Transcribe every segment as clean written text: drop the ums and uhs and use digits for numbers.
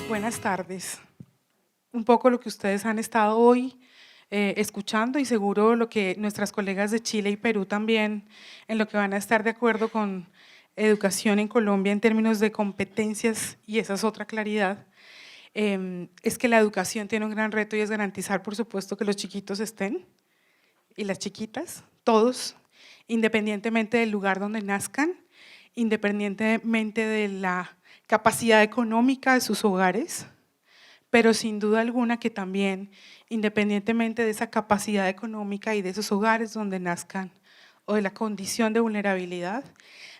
Buenas tardes. Un poco lo que ustedes han estado hoy escuchando y seguro lo que nuestras colegas de Chile y Perú también, en lo que van a estar de acuerdo con educación en Colombia en términos de competencias, y esa es otra claridad, es que la educación tiene un gran reto y es garantizar, por supuesto, que los chiquitos estén y las chiquitas, todos, independientemente del lugar donde nazcan, independientemente de la capacidad económica de sus hogares, pero sin duda alguna que también, independientemente de esa capacidad económica y de esos hogares donde nazcan o de la condición de vulnerabilidad,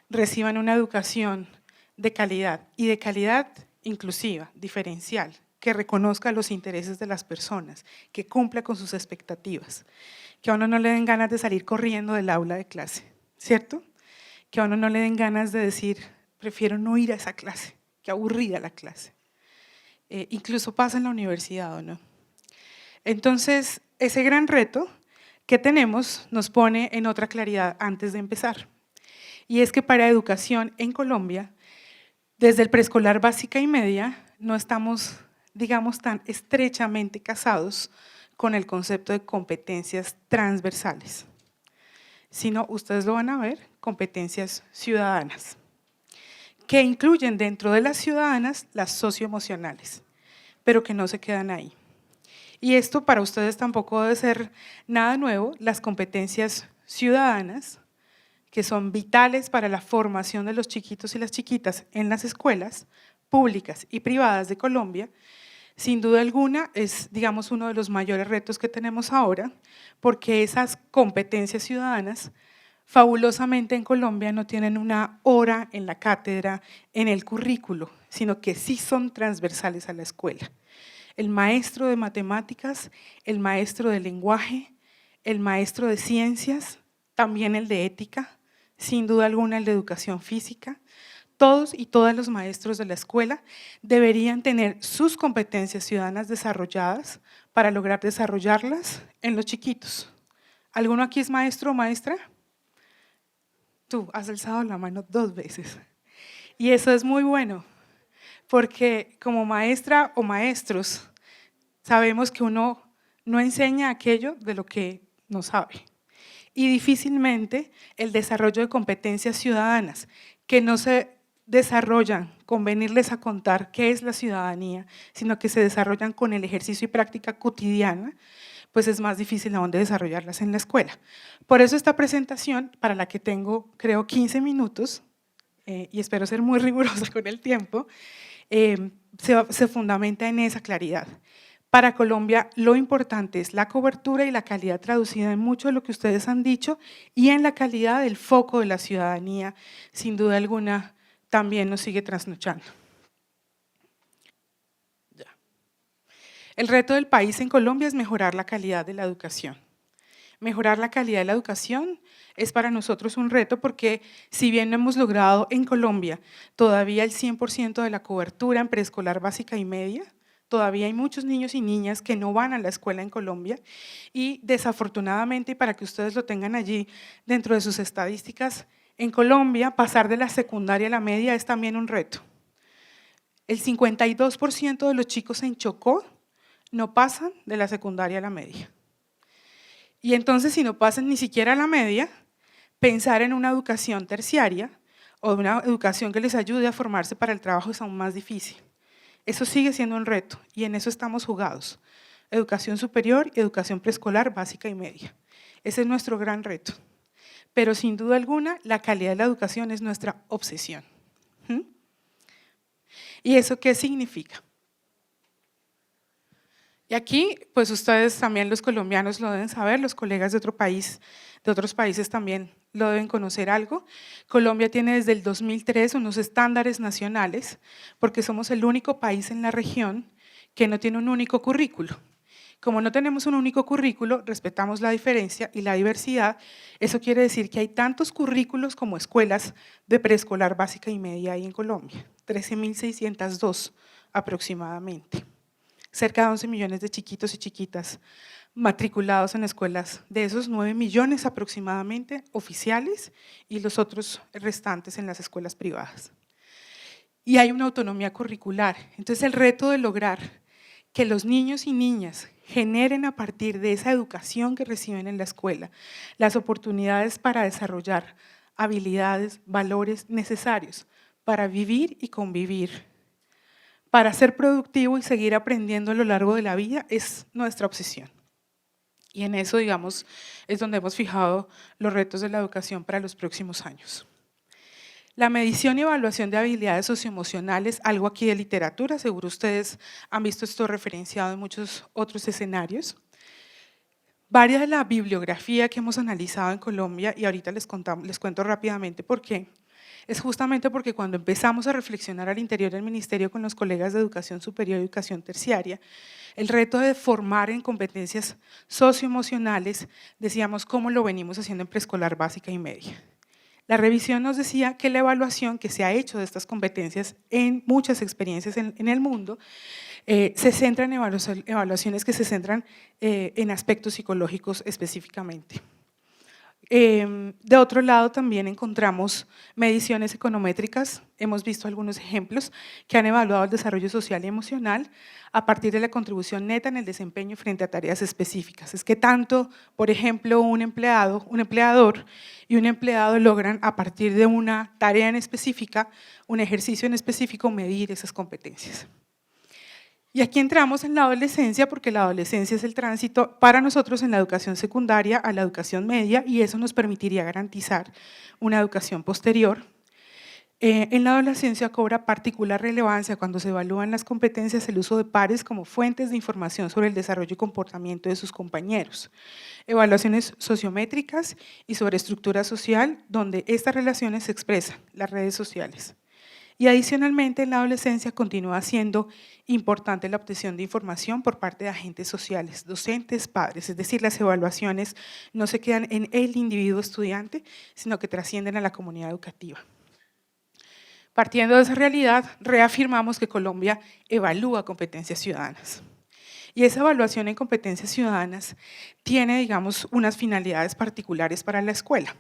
reciban una educación de calidad y de calidad inclusiva, diferencial, que reconozca los intereses de las personas, que cumpla con sus expectativas, que a uno no le den ganas de salir corriendo del aula de clase, ¿cierto? Que a uno no le den ganas de decir, prefiero no ir a esa clase, qué aburrida la clase. Incluso pasa en la universidad, ¿o no? Entonces, ese gran reto que tenemos nos pone en otra claridad antes de empezar. Y es que para educación en Colombia, desde el preescolar básica y media, no estamos, digamos, tan estrechamente casados con el concepto de competencias transversales, sino, ustedes lo van a ver, competencias ciudadanas, que incluyen dentro de las ciudadanas las socioemocionales, pero que no se quedan ahí. Y esto para ustedes tampoco debe ser nada nuevo, las competencias ciudadanas, que son vitales para la formación de los chiquitos y las chiquitas en las escuelas públicas y privadas de Colombia, sin duda alguna es, digamos, uno de los mayores retos que tenemos ahora, porque esas competencias ciudadanas fabulosamente en Colombia no tienen una hora en la cátedra, en el currículo, sino que sí son transversales a la escuela. El maestro de matemáticas, el maestro de lenguaje, el maestro de ciencias, también el de ética, sin duda alguna el de educación física, todos y todas los maestros de la escuela deberían tener sus competencias ciudadanas desarrolladas para lograr desarrollarlas en los chiquitos. ¿Alguno aquí es maestro o maestra? Tú has alzado la mano 2 veces. Y eso es muy bueno, porque como maestra o maestros sabemos que uno no enseña aquello de lo que no sabe. Y difícilmente el desarrollo de competencias ciudadanas que no se desarrollan con venirles a contar qué es la ciudadanía, sino que se desarrollan con el ejercicio y práctica cotidiana, pues es más difícil aún de desarrollarlas en la escuela. Por eso esta presentación, para la que tengo creo 15 minutos, y espero ser muy rigurosa con el tiempo, se fundamenta en esa claridad. Para Colombia lo importante es la cobertura y la calidad traducida en mucho de lo que ustedes han dicho y en la calidad del foco de la ciudadanía, sin duda alguna, también nos sigue trasnochando. El reto del país en Colombia es mejorar la calidad de la educación. Mejorar la calidad de la educación es para nosotros un reto porque si bien no hemos logrado en Colombia todavía el 100% de la cobertura en preescolar básica y media, todavía hay muchos niños y niñas que no van a la escuela en Colombia y desafortunadamente, y para que ustedes lo tengan allí dentro de sus estadísticas, en Colombia pasar de la secundaria a la media es también un reto. El 52% de los chicos en Chocó no pasan de la secundaria a la media. Y entonces, si no pasan ni siquiera a la media, pensar en una educación terciaria o una educación que les ayude a formarse para el trabajo es aún más difícil. Eso sigue siendo un reto y en eso estamos jugados. Educación superior y educación preescolar básica y media. Ese es nuestro gran reto. Pero sin duda alguna, la calidad de la educación es nuestra obsesión. ¿Y eso qué significa? Y aquí, pues ustedes también los colombianos lo deben saber, los colegas de otros países también lo deben conocer algo. Colombia tiene desde el 2003 unos estándares nacionales, porque somos el único país en la región que no tiene un único currículo. Como no tenemos un único currículo, respetamos la diferencia y la diversidad, eso quiere decir que hay tantos currículos como escuelas de preescolar básica y media hay en Colombia, 13.602 aproximadamente. Cerca de 11 millones de chiquitos y chiquitas matriculados en escuelas, de esos 9 millones aproximadamente oficiales y los otros restantes en las escuelas privadas. y hay una autonomía curricular. Entonces el reto de lograr que los niños y niñas generen a partir de esa educación que reciben en la escuela las oportunidades para desarrollar habilidades, valores necesarios para vivir y convivir, para ser productivo y seguir aprendiendo a lo largo de la vida es nuestra obsesión. Y en eso, digamos, es donde hemos fijado los retos de la educación para los próximos años. La medición y evaluación de habilidades socioemocionales, algo aquí de literatura, seguro ustedes han visto esto referenciado en muchos otros escenarios. Varias de la bibliografía que hemos analizado en Colombia, y ahorita les cuento rápidamente por qué, es justamente porque cuando empezamos a reflexionar al interior del ministerio con los colegas de educación superior y educación terciaria, el reto de formar en competencias socioemocionales, decíamos cómo lo venimos haciendo en preescolar básica y media. La revisión nos decía que la evaluación que se ha hecho de estas competencias en muchas experiencias en el mundo se centra en evaluaciones que se centran en aspectos psicológicos específicamente. De otro lado también encontramos mediciones econométricas, hemos visto algunos ejemplos que han evaluado el desarrollo social y emocional a partir de la contribución neta en el desempeño frente a tareas específicas. Es que tanto, por ejemplo, un empleador y un empleado logran a partir de una tarea en específica, un ejercicio en específico, medir esas competencias. Y aquí entramos en la adolescencia porque la adolescencia es el tránsito para nosotros en la educación secundaria a la educación media y eso nos permitiría garantizar una educación posterior. En la adolescencia cobra particular relevancia cuando se evalúan las competencias el uso de pares como fuentes de información sobre el desarrollo y comportamiento de sus compañeros, evaluaciones sociométricas y sobre estructura social donde estas relaciones se expresan, las redes sociales. Y adicionalmente en la adolescencia continúa siendo importante la obtención de información por parte de agentes sociales, docentes, padres, es decir, las evaluaciones no se quedan en el individuo estudiante, sino que trascienden a la comunidad educativa. Partiendo de esa realidad, reafirmamos que Colombia evalúa competencias ciudadanas. Y esa evaluación en competencias ciudadanas tiene, digamos, unas finalidades particulares para la escuela.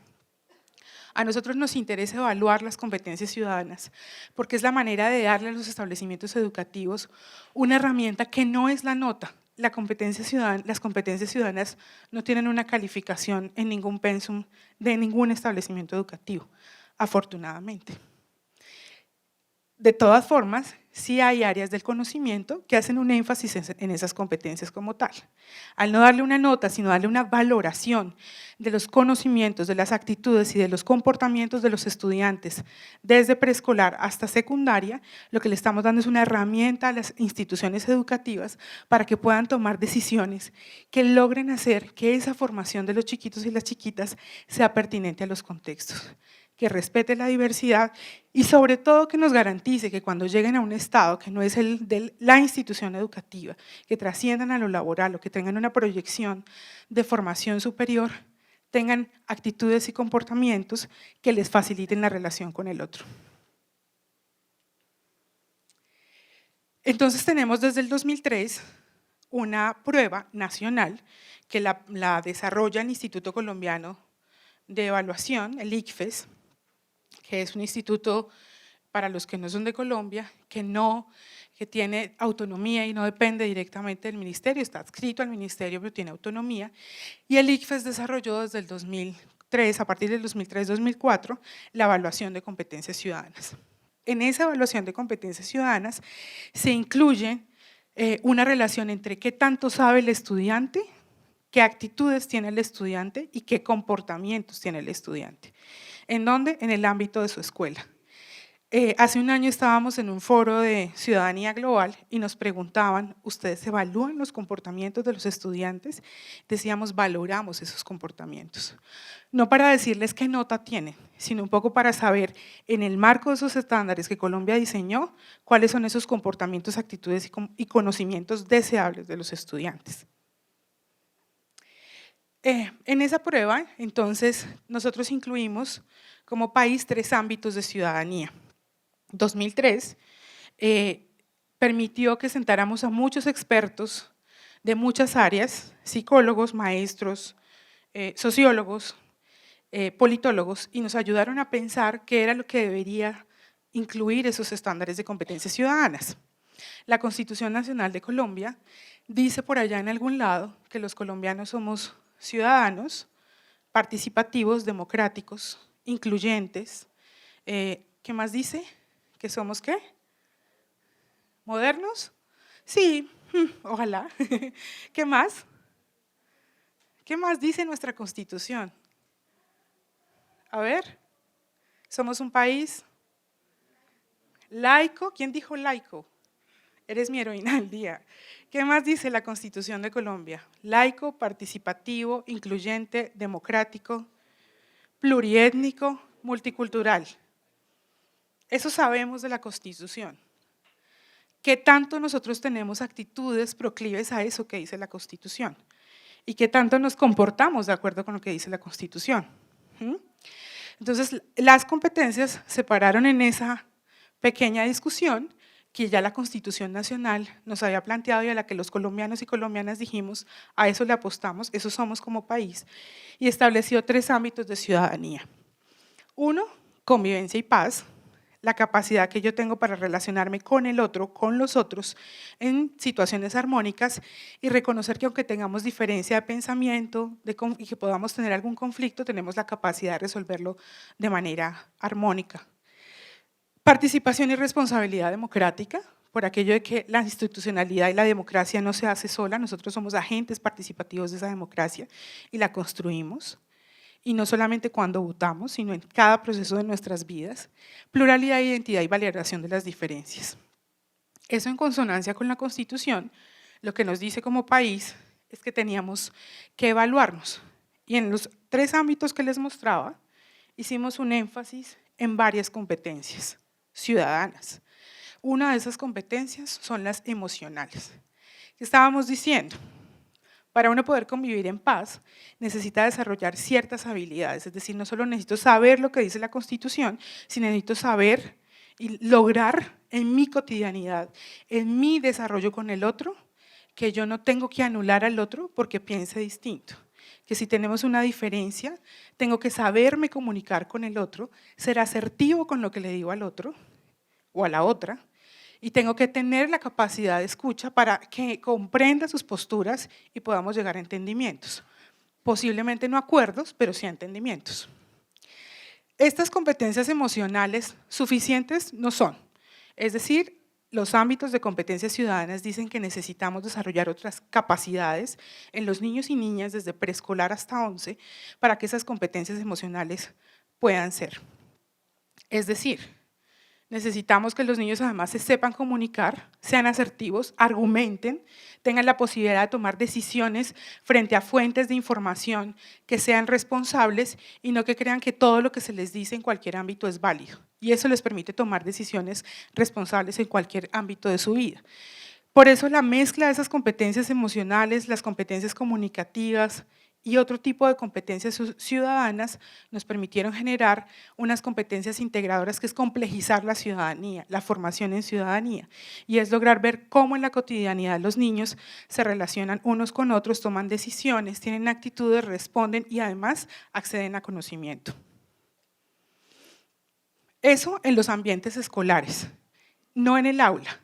A nosotros nos interesa evaluar las competencias ciudadanas porque es la manera de darle a los establecimientos educativos una herramienta que no es la nota. Las competencias ciudadanas no tienen una calificación en ningún pensum de ningún establecimiento educativo, afortunadamente. De todas formas, sí hay áreas del conocimiento que hacen un énfasis en esas competencias como tal. Al no darle una nota, sino darle una valoración de los conocimientos, de las actitudes y de los comportamientos de los estudiantes desde preescolar hasta secundaria, lo que le estamos dando es una herramienta a las instituciones educativas para que puedan tomar decisiones que logren hacer que esa formación de los chiquitos y las chiquitas sea pertinente a los contextos, que respete la diversidad y sobre todo que nos garantice que cuando lleguen a un estado que no es el de la institución educativa, que trasciendan a lo laboral o que tengan una proyección de formación superior, tengan actitudes y comportamientos que les faciliten la relación con el otro. Entonces tenemos desde el 2003 una prueba nacional que la desarrolla el Instituto Colombiano de Evaluación, el ICFES, que es un instituto para los que no son de Colombia, que tiene autonomía y no depende directamente del ministerio, está adscrito al ministerio pero tiene autonomía, y el ICFES desarrolló desde el 2003, a partir del 2003-2004, la evaluación de competencias ciudadanas. En esa evaluación de competencias ciudadanas se incluye una relación entre qué tanto sabe el estudiante, qué actitudes tiene el estudiante y qué comportamientos tiene el estudiante. ¿En dónde? En el ámbito de su escuela. Hace un año estábamos en un foro de ciudadanía global y nos preguntaban, ¿ustedes evalúan los comportamientos de los estudiantes? Decíamos, valoramos esos comportamientos. No para decirles qué nota tienen, sino un poco para saber, en el marco de esos estándares que Colombia diseñó, cuáles son esos comportamientos, actitudes y conocimientos deseables de los estudiantes. En esa prueba, entonces, nosotros incluimos como país 3 ámbitos de ciudadanía. 2003 permitió que sentáramos a muchos expertos de muchas áreas, psicólogos, maestros, sociólogos, politólogos, y nos ayudaron a pensar qué era lo que debería incluir esos estándares de competencias ciudadanas. La Constitución Nacional de Colombia dice por allá en algún lado que los colombianos somos ciudadanos, participativos, democráticos, incluyentes. ¿Qué más dice? ¿Que somos qué? ¿Modernos? Sí, ojalá. ¿Qué más? ¿Qué más dice nuestra Constitución? A ver, somos un país laico. ¿Quién dijo laico? Eres mi heroína del día. ¿Qué más dice la Constitución de Colombia? Laico, participativo, incluyente, democrático, pluriétnico, multicultural. Eso sabemos de la Constitución. ¿Qué tanto nosotros tenemos actitudes proclives a eso que dice la Constitución? ¿Y qué tanto nos comportamos de acuerdo con lo que dice la Constitución? Entonces, las competencias se pararon en esa pequeña discusión que ya la Constitución Nacional nos había planteado y a la que los colombianos y colombianas dijimos, a eso le apostamos, eso somos como país, y estableció 3 ámbitos de ciudadanía. 1, convivencia y paz, la capacidad que yo tengo para relacionarme con el otro, con los otros, en situaciones armónicas y reconocer que aunque tengamos diferencia de pensamiento y que podamos tener algún conflicto, tenemos la capacidad de resolverlo de manera armónica. Participación y responsabilidad democrática, por aquello de que la institucionalidad y la democracia no se hace sola, nosotros somos agentes participativos de esa democracia y la construimos. Y no solamente cuando votamos, sino en cada proceso de nuestras vidas, pluralidad, identidad y validación de las diferencias. Eso en consonancia con la Constitución, lo que nos dice como país es que teníamos que evaluarnos. Y en los 3 ámbitos que les mostraba, hicimos un énfasis en varias competencias ciudadanas. Una de esas competencias son las emocionales. ¿Qué estábamos diciendo? Para uno poder convivir en paz, necesita desarrollar ciertas habilidades, es decir, no solo necesito saber lo que dice la Constitución, sino necesito saber y lograr en mi cotidianidad, en mi desarrollo con el otro, que yo no tengo que anular al otro porque piense distinto, que si tenemos una diferencia, tengo que saberme comunicar con el otro, ser asertivo con lo que le digo al otro o a la otra, y tengo que tener la capacidad de escucha para que comprenda sus posturas y podamos llegar a entendimientos. Posiblemente no acuerdos, pero sí a entendimientos. Estas competencias emocionales suficientes no son, es decir, los ámbitos de competencias ciudadanas dicen que necesitamos desarrollar otras capacidades en los niños y niñas desde preescolar hasta 11 para que esas competencias emocionales puedan ser. Es decir, necesitamos que los niños además se sepan comunicar, sean asertivos, argumenten, tengan la posibilidad de tomar decisiones frente a fuentes de información que sean responsables y no que crean que todo lo que se les dice en cualquier ámbito es válido. Y eso les permite tomar decisiones responsables en cualquier ámbito de su vida. Por eso la mezcla de esas competencias emocionales, las competencias comunicativas y otro tipo de competencias ciudadanas nos permitieron generar unas competencias integradoras que es complejizar la ciudadanía, la formación en ciudadanía, y es lograr ver cómo en la cotidianidad los niños se relacionan unos con otros, toman decisiones, tienen actitudes, responden y además acceden a conocimiento. Eso en los ambientes escolares, no en el aula.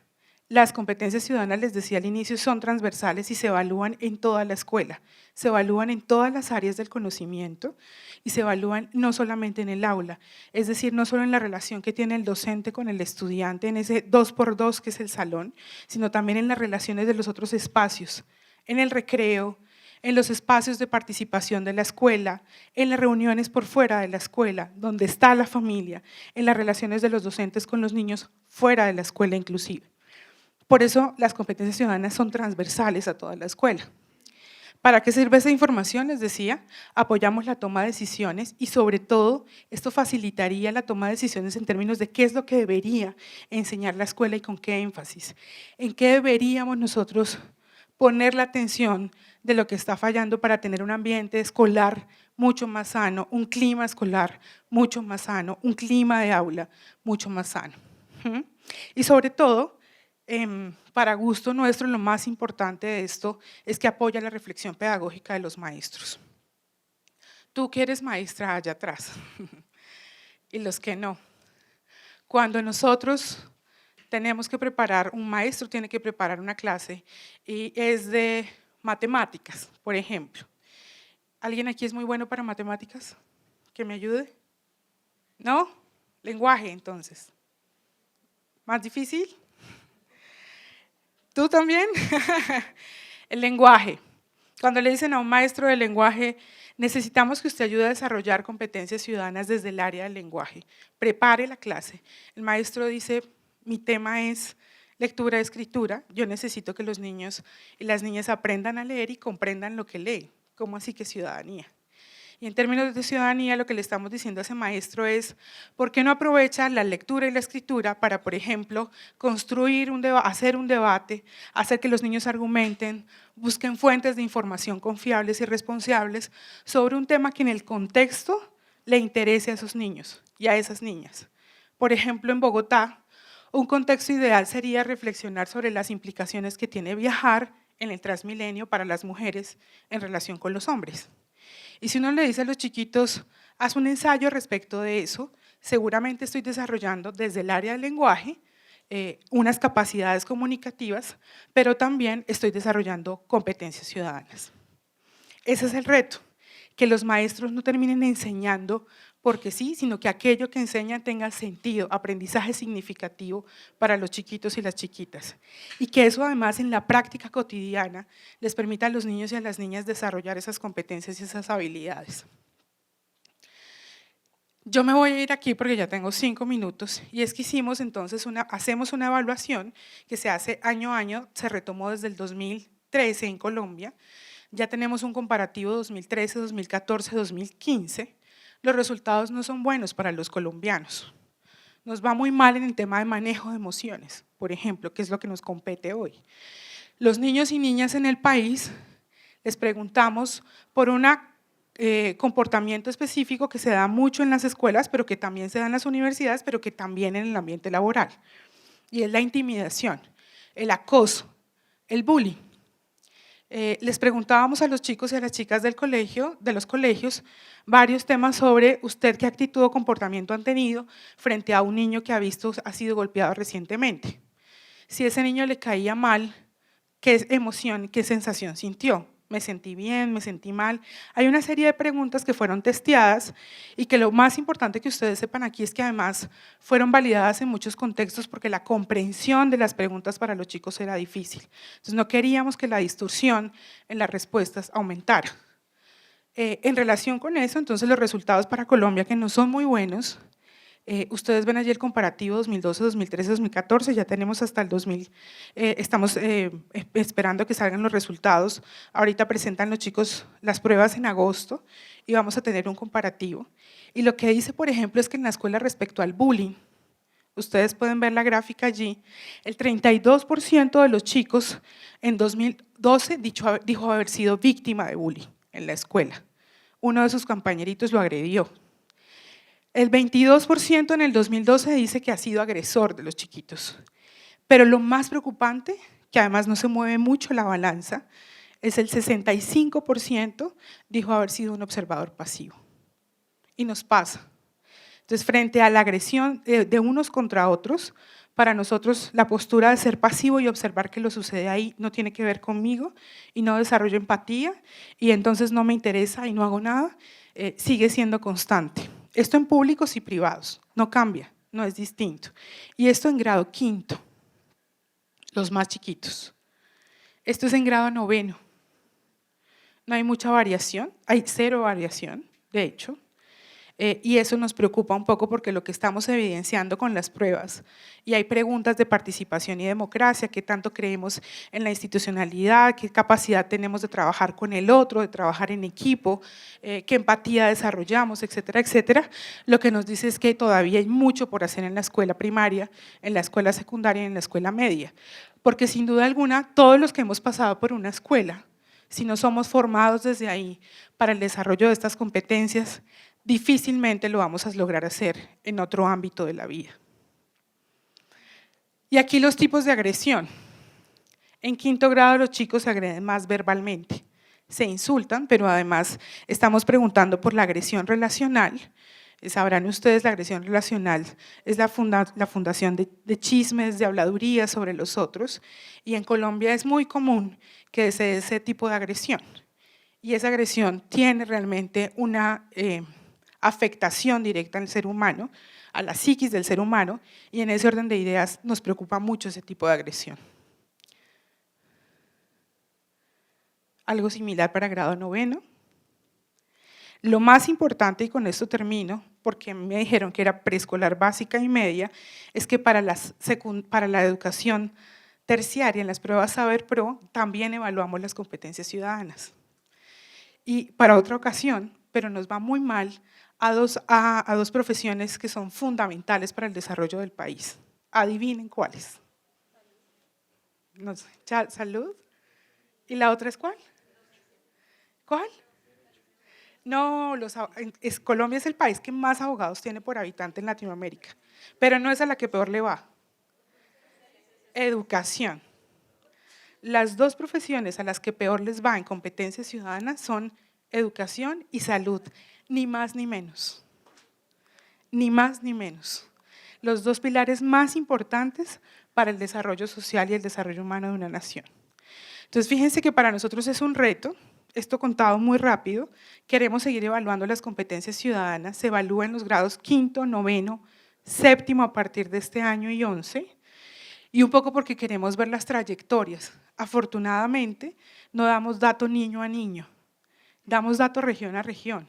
Las competencias ciudadanas, les decía al inicio, son transversales y se evalúan en toda la escuela, se evalúan en todas las áreas del conocimiento y se evalúan no solamente en el aula, es decir, no solo en la relación que tiene el docente con el estudiante, en ese 2x2 que es el salón, sino también en las relaciones de los otros espacios, en el recreo, en los espacios de participación de la escuela, en las reuniones por fuera de la escuela, donde está la familia, en las relaciones de los docentes con los niños fuera de la escuela inclusive. Por eso las competencias ciudadanas son transversales a toda la escuela. ¿Para qué sirve esa información? Les decía, apoyamos la toma de decisiones y sobre todo esto facilitaría la toma de decisiones en términos de qué es lo que debería enseñar la escuela y con qué énfasis. En qué deberíamos nosotros poner la atención de lo que está fallando para tener un ambiente escolar mucho más sano, un clima escolar mucho más sano, un clima de aula mucho más sano. Y sobre todo, para gusto nuestro, lo más importante de esto es que apoya la reflexión pedagógica de los maestros. Tú que eres maestra allá atrás y los que no, Cuando nosotros tenemos que preparar, un maestro tiene que preparar una clase y es de matemáticas, por ejemplo. ¿Alguien aquí es muy bueno para matemáticas? ¿Que me ayude? ¿No? Lenguaje, entonces. ¿Más difícil? ¿Tú también? El lenguaje. Cuando le dicen a un maestro de lenguaje, necesitamos que usted ayude a desarrollar competencias ciudadanas desde el área del lenguaje. Prepare la clase. El maestro dice, mi tema es lectura y escritura, yo necesito que los niños y las niñas aprendan a leer y comprendan lo que leen. ¿Cómo así que ciudadanía? Y en términos de ciudadanía, lo que le estamos diciendo a ese maestro es, ¿por qué no aprovecha la lectura y la escritura para, por ejemplo, construir hacer un debate, hacer que los niños argumenten, busquen fuentes de información confiables y responsables sobre un tema que en el contexto le interese a esos niños y a esas niñas? Por ejemplo, en Bogotá, un contexto ideal sería reflexionar sobre las implicaciones que tiene viajar en el Transmilenio para las mujeres en relación con los hombres. Y si uno le dice a los chiquitos, haz un ensayo respecto de eso, seguramente estoy desarrollando desde el área del lenguaje unas capacidades comunicativas, pero también estoy desarrollando competencias ciudadanas. Ese es el reto, que los maestros no terminen enseñando porque sí, sino que aquello que enseñan tenga sentido, aprendizaje significativo para los chiquitos y las chiquitas. Y que eso además en la práctica cotidiana les permita a los niños y a las niñas desarrollar esas competencias y esas habilidades. Yo me voy a ir aquí porque ya tengo 5 minutos y es que hicimos entonces hacemos una evaluación que se hace año a año, se retomó desde el 2013 en Colombia, ya tenemos un comparativo 2013, 2014, 2015, los resultados no son buenos para los colombianos. Nos va muy mal en el tema de manejo de emociones, por ejemplo, que es lo que nos compete hoy. Los niños y niñas en el país les preguntamos por un comportamiento específico que se da mucho en las escuelas, pero que también se da en las universidades, pero que también en el ambiente laboral. Y es la intimidación, el acoso, el bullying. Les preguntábamos a los chicos y a las chicas del colegio, de los colegios, varios temas sobre usted qué actitud o comportamiento han tenido frente a un niño que ha sido golpeado recientemente. Si ese niño le caía mal, ¿qué emoción, qué sensación sintió? ¿Me sentí bien? ¿Me sentí mal? Hay una serie de preguntas que fueron testeadas y que lo más importante que ustedes sepan aquí es que además fueron validadas en muchos contextos porque la comprensión de las preguntas para los chicos era difícil. Entonces no queríamos que la distorsión en las respuestas aumentara. En relación con eso, entonces los resultados para Colombia, que no son muy buenos, ustedes ven allí el comparativo 2012, 2013, 2014, ya tenemos hasta el 2000, estamos esperando que salgan los resultados. Ahorita presentan los chicos las pruebas en agosto y vamos a tener un comparativo. Y lo que dice, por ejemplo, es que en la escuela respecto al bullying, ustedes pueden ver la gráfica allí, el 32% de los chicos en 2012 dijo haber sido víctima de bullying en la escuela. Uno de sus compañeritos lo agredió. El 22% en el 2012 dice que ha sido agresor de los chiquitos, pero lo más preocupante, que además no se mueve mucho la balanza, es el 65% dijo haber sido un observador pasivo. Y nos pasa. Entonces, frente a la agresión de unos contra otros, para nosotros la postura de ser pasivo y observar que lo sucede ahí no tiene que ver conmigo y no desarrollo empatía y entonces no me interesa y no hago nada, sigue siendo constante. Esto en públicos y privados, no cambia, no es distinto. Y esto en grado quinto, los más chiquitos. Esto es en grado noveno. No hay mucha variación, hay 0 variación, de hecho. Y eso nos preocupa un poco porque lo que estamos evidenciando con las pruebas, y hay preguntas de participación y democracia, qué tanto creemos en la institucionalidad, qué capacidad tenemos de trabajar con el otro, de trabajar en equipo, qué empatía desarrollamos, etcétera, etcétera. Lo que nos dice es que todavía hay mucho por hacer en la escuela primaria, en la escuela secundaria y en la escuela media, porque sin duda alguna todos los que hemos pasado por una escuela, si no somos formados desde ahí para el desarrollo de estas competencias, difícilmente lo vamos a lograr hacer en otro ámbito de la vida. Y aquí los tipos de agresión. En quinto grado los chicos se agreden más verbalmente, se insultan, pero además estamos preguntando por la agresión relacional, Sabrán ustedes, la agresión relacional es la fundación de chismes, de habladurías sobre los otros, y en Colombia es muy común que se dé ese tipo de agresión. Y esa agresión tiene realmente una afectación directa al ser humano, a la psiquis del ser humano, y en ese orden de ideas nos preocupa mucho ese tipo de agresión. Algo similar para grado 9º. Lo más importante, y con esto termino, porque me dijeron que era preescolar básica y media, es que para la educación terciaria, en las pruebas Saber Pro, también evaluamos las competencias ciudadanas. Y para otra ocasión, pero nos va muy mal, a dos profesiones que son fundamentales para el desarrollo del país. Adivinen cuáles. No sé, salud. ¿Y la otra es cuál? ¿Cuál? No, Colombia es el país que más abogados tiene por habitante en Latinoamérica, pero no es a la que peor le va. Educación. Las dos profesiones a las que peor les va en competencias ciudadanas son educación y salud, ni más ni menos. Ni más ni menos. Los dos pilares más importantes para el desarrollo social y el desarrollo humano de una nación. Entonces, fíjense que para nosotros es un reto. Esto contado muy rápido, queremos seguir evaluando las competencias ciudadanas, se evalúa en los grados 5º, 9º, 7º a partir de este año y 11, y un poco porque queremos ver las trayectorias. Afortunadamente, no damos dato niño a niño, damos dato región a región,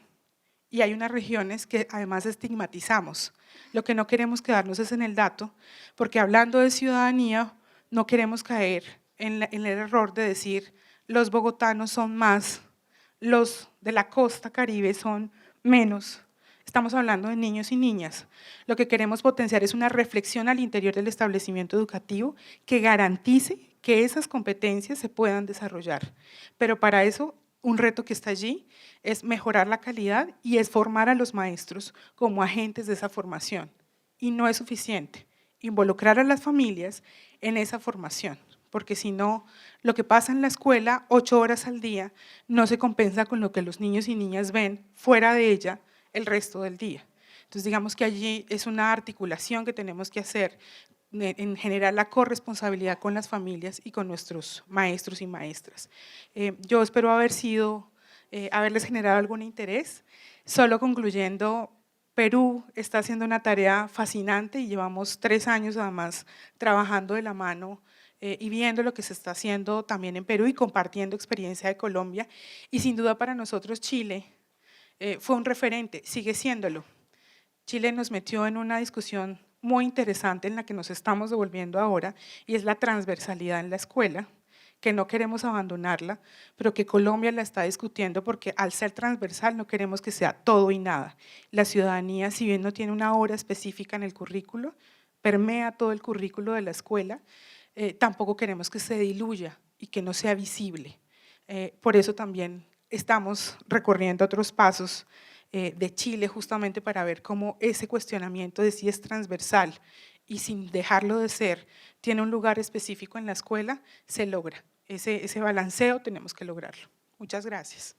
y hay unas regiones que además estigmatizamos. Lo que no queremos quedarnos es en el dato, porque hablando de ciudadanía, no queremos caer en el error de decir los bogotanos son más, los de la costa caribe son menos. Estamos hablando de niños y niñas. Lo que queremos potenciar es una reflexión al interior del establecimiento educativo que garantice que esas competencias se puedan desarrollar. Pero para eso, un reto que está allí es mejorar la calidad y es formar a los maestros como agentes de esa formación. Y no es suficiente involucrar a las familias en esa formación, porque si no, lo que pasa en la escuela 8 horas al día no se compensa con lo que los niños y niñas ven fuera de ella el resto del día. Entonces, digamos que allí es una articulación que tenemos que hacer en generar la corresponsabilidad con las familias y con nuestros maestros y maestras. Yo espero haberles generado algún interés. Solo concluyendo, Perú está haciendo una tarea fascinante y llevamos 3 años además trabajando de la mano y viendo lo que se está haciendo también en Perú y compartiendo experiencia de Colombia. Y sin duda para nosotros Chile fue un referente, sigue siéndolo. Chile nos metió en una discusión muy interesante en la que nos estamos devolviendo ahora y es la transversalidad en la escuela, que no queremos abandonarla, pero que Colombia la está discutiendo porque al ser transversal no queremos que sea todo y nada. La ciudadanía, si bien no tiene una hora específica en el currículo, permea todo el currículo de la escuela, tampoco queremos que se diluya y que no sea visible. Por eso también estamos recorriendo otros pasos de Chile justamente para ver cómo ese cuestionamiento de si es transversal y sin dejarlo de ser, tiene un lugar específico en la escuela, se logra. Ese balanceo tenemos que lograrlo. Muchas gracias.